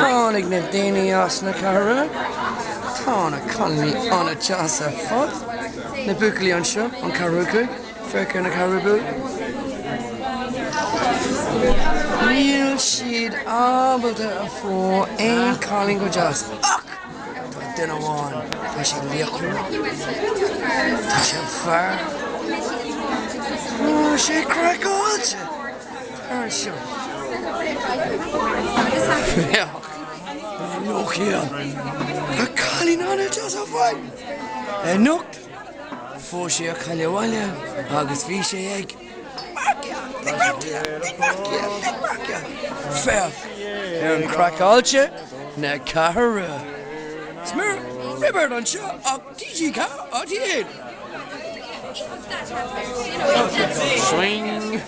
Tánig na daine as na cara, tána colní anna jazz a fod, na buclaí anseo an carúcu, feicr na carúbú. Níl siad ábalta a fó ein calling go jazz. Ach! Tá duine amháin, tá sé líochrú, tá sé fearr. Tá sé craicáilte. Ar seo. Feach. Loch here. Tá calling anna jazz a fod. Nocht. Fó sé a chailehhaile agus bhí sé ag. Fair. An crackálte na cara. Smir, ribbard on shot of TG car on the head. Swing.